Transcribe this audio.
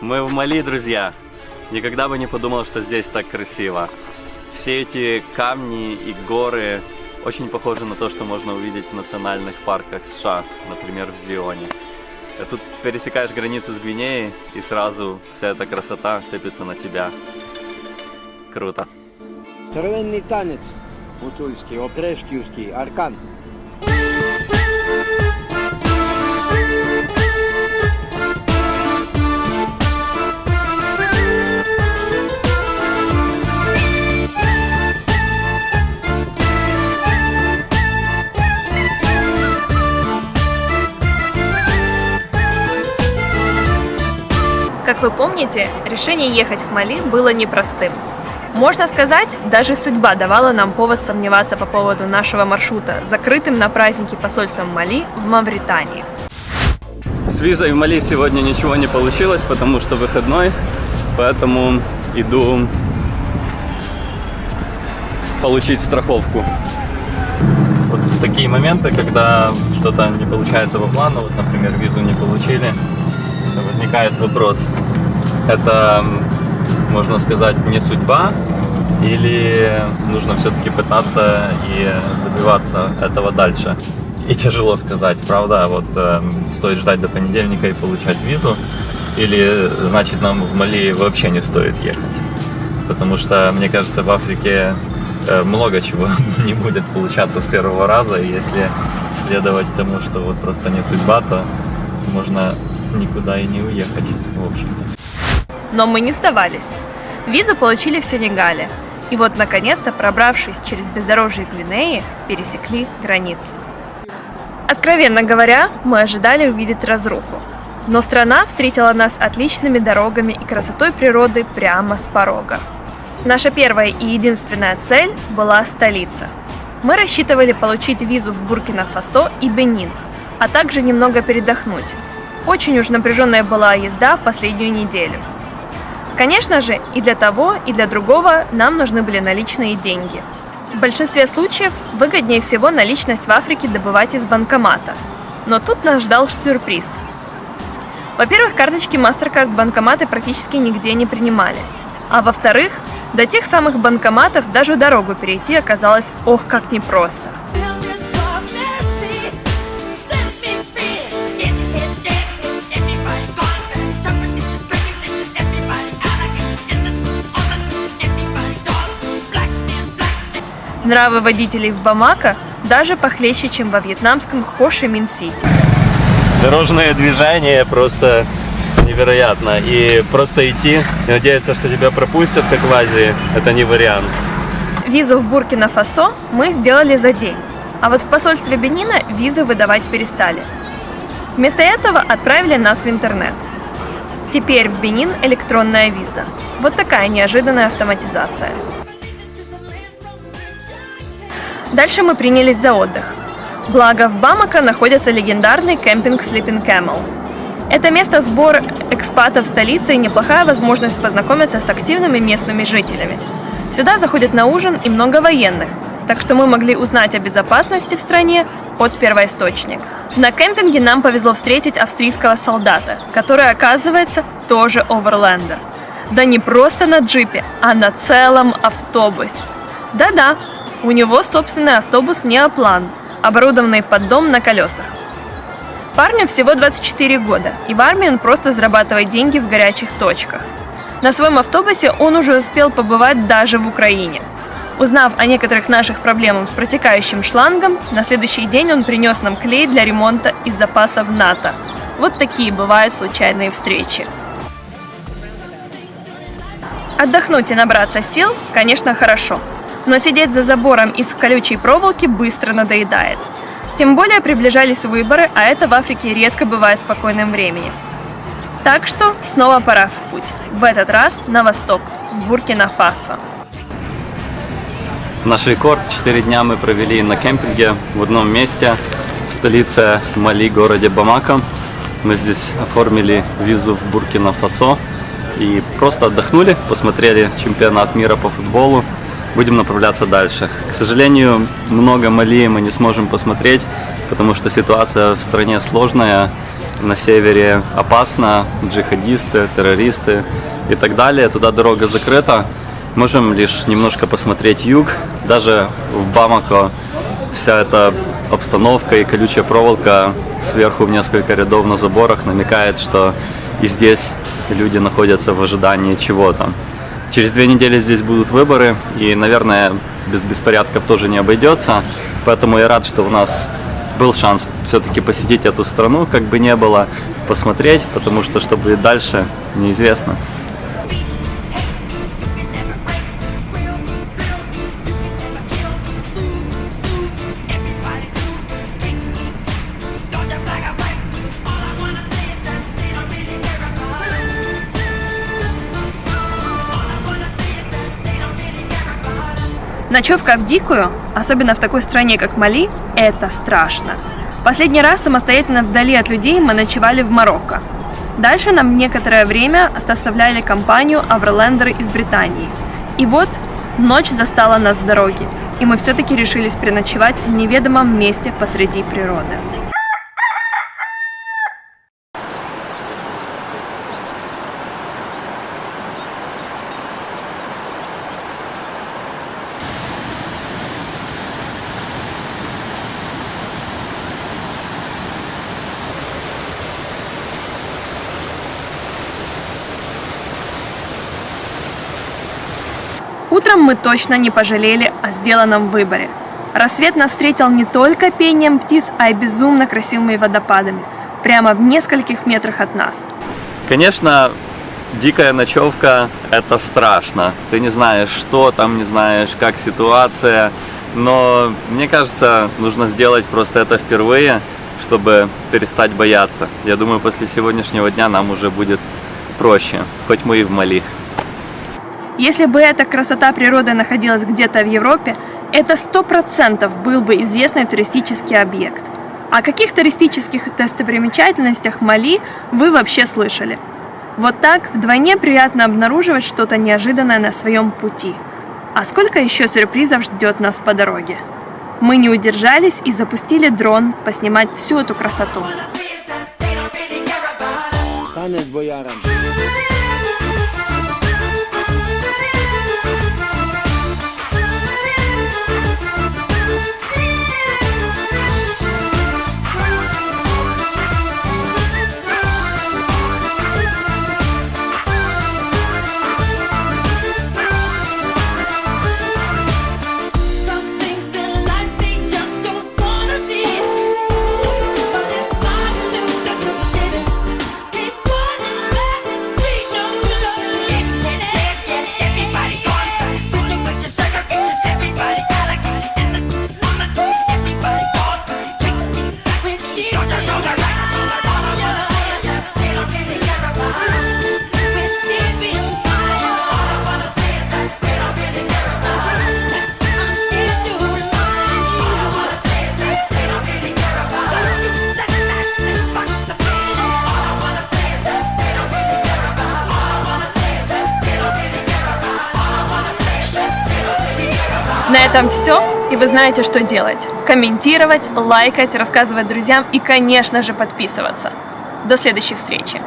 Мы в Мали, друзья. Никогда бы не подумал, что здесь так красиво. Все эти камни и горы очень похожи на то, что можно увидеть в национальных парках США, например, в Зионе. Тут пересекаешь границу с Гвинеей, и сразу вся эта красота сыпется на тебя. Круто. Червонный танец гуцульский, опрешківський, аркан. Как вы помните, решение ехать в Мали было непростым. Можно сказать, даже судьба давала нам повод сомневаться по поводу нашего маршрута, закрытым на праздники посольством Мали в Мавритании. С визой в Мали сегодня ничего не получилось, потому что выходной, поэтому иду получить страховку. Вот в такие моменты, когда что-то не получается по плану, вот, например, визу не получили, возникает вопрос, это, можно сказать, не судьба, или нужно все-таки пытаться и добиваться этого дальше? И тяжело сказать, правда, вот стоит ждать до понедельника и получать визу, или значит нам в Мали вообще не стоит ехать? Потому что, мне кажется, в Африке много чего не будет получаться с первого раза, и если следовать тому, что вот просто не судьба, то можно никуда и не уехать, в общем-то. Но мы не сдавались. Визу получили в Сенегале. И вот, наконец-то, пробравшись через бездорожье Гвинеи, пересекли границу. Откровенно говоря, мы ожидали увидеть разруху. Но страна встретила нас отличными дорогами и красотой природы прямо с порога. Наша первая и единственная цель была столица. Мы рассчитывали получить визу в Буркина-Фасо и Бенин, а также немного передохнуть. Очень уж напряженная была езда последнюю неделю. Конечно же, и для того, и для другого нам нужны были наличные деньги. В большинстве случаев выгоднее всего наличность в Африке добывать из банкомата. Но тут нас ждал сюрприз. Во-первых, карточки MasterCard банкоматы практически нигде не принимали. А во-вторых, до тех самых банкоматов даже дорогу перейти оказалось ох как непросто. Нравы водителей в Бамако даже похлеще, чем во вьетнамском Хо-Ши-Мин-Сити. Дорожное движение просто невероятно. И просто идти и надеяться, что тебя пропустят, как в Азии, это не вариант. Визу в Буркина-Фасо мы сделали за день. А вот в посольстве Бенина визы выдавать перестали. Вместо этого отправили нас в интернет. Теперь в Бенин электронная виза. Вот такая неожиданная автоматизация. Дальше мы принялись за отдых. Благо в Бамако находится легендарный кемпинг Sleeping Camel. Это место сбора экспатов столицы и неплохая возможность познакомиться с активными местными жителями. Сюда заходят на ужин и много военных, так что мы могли узнать о безопасности в стране от первоисточника. На кемпинге нам повезло встретить австрийского солдата, который, оказывается, тоже оверлендер. Да не просто на джипе, а на целом автобусе. Да-да. У него собственный автобус «Неоплан», оборудованный под дом на колесах. Парню всего 24 года, и в армии он просто зарабатывает деньги в горячих точках. На своем автобусе он уже успел побывать даже в Украине. Узнав о некоторых наших проблемах с протекающим шлангом, на следующий день он принес нам клей для ремонта из запасов НАТО. Вот такие бывают случайные встречи. Отдохнуть и набраться сил, конечно, хорошо. Но сидеть за забором из колючей проволоки быстро надоедает. Тем более приближались выборы, а это в Африке редко бывает спокойным временем. Так что снова пора в путь. В этот раз на восток, в Буркина-Фасо. Наш рекорд 4 дня мы провели на кемпинге в одном месте, в столице Мали, городе Бамако. Мы здесь оформили визу в Буркина-Фасо и просто отдохнули, посмотрели чемпионат мира по футболу. Будем направляться дальше. К сожалению, много Мали мы не сможем посмотреть, потому что ситуация в стране сложная. на севере опасно, джихадисты, террористы и так далее. Туда дорога закрыта. Можем лишь немножко посмотреть юг. Даже в Бамако вся эта обстановка и колючая проволока сверху в несколько рядов на заборах намекает, что и здесь люди находятся в ожидании чего-то. Через 2 недели здесь будут выборы, и, наверное, без беспорядков тоже не обойдется. Поэтому я рад, что у нас был шанс все-таки посетить эту страну, как бы не было, посмотреть, потому что что будет дальше, неизвестно. Ночевка в дикую, особенно в такой стране, как Мали, это страшно. Последний раз самостоятельно вдали от людей мы ночевали в Марокко. Дальше нам некоторое время составляли компанию авролендеры из Британии. И вот ночь застала нас в дороге, и мы все-таки решились переночевать в неведомом месте посреди природы. Утром мы точно не пожалели о сделанном выборе. Рассвет нас встретил не только пением птиц, а и безумно красивыми водопадами, прямо в нескольких метрах от нас. Конечно, дикая ночевка – это страшно. Ты не знаешь, что там, не знаешь, как ситуация. Но мне кажется, нужно сделать просто это впервые, чтобы перестать бояться. Я думаю, после сегодняшнего дня нам уже будет проще, хоть мы и в Мали. Если бы эта красота природы находилась где-то в Европе, это 100% был бы известный туристический объект. О каких туристических достопримечательностях Мали вы вообще слышали? Вот так вдвойне приятно обнаруживать что-то неожиданное на своем пути. А сколько еще сюрпризов ждет нас по дороге? Мы не удержались и запустили дрон поснимать всю эту красоту. Танец боярам. На этом все, и вы знаете, что делать. Комментировать, лайкать, рассказывать друзьям и, конечно же, подписываться. До следующей встречи!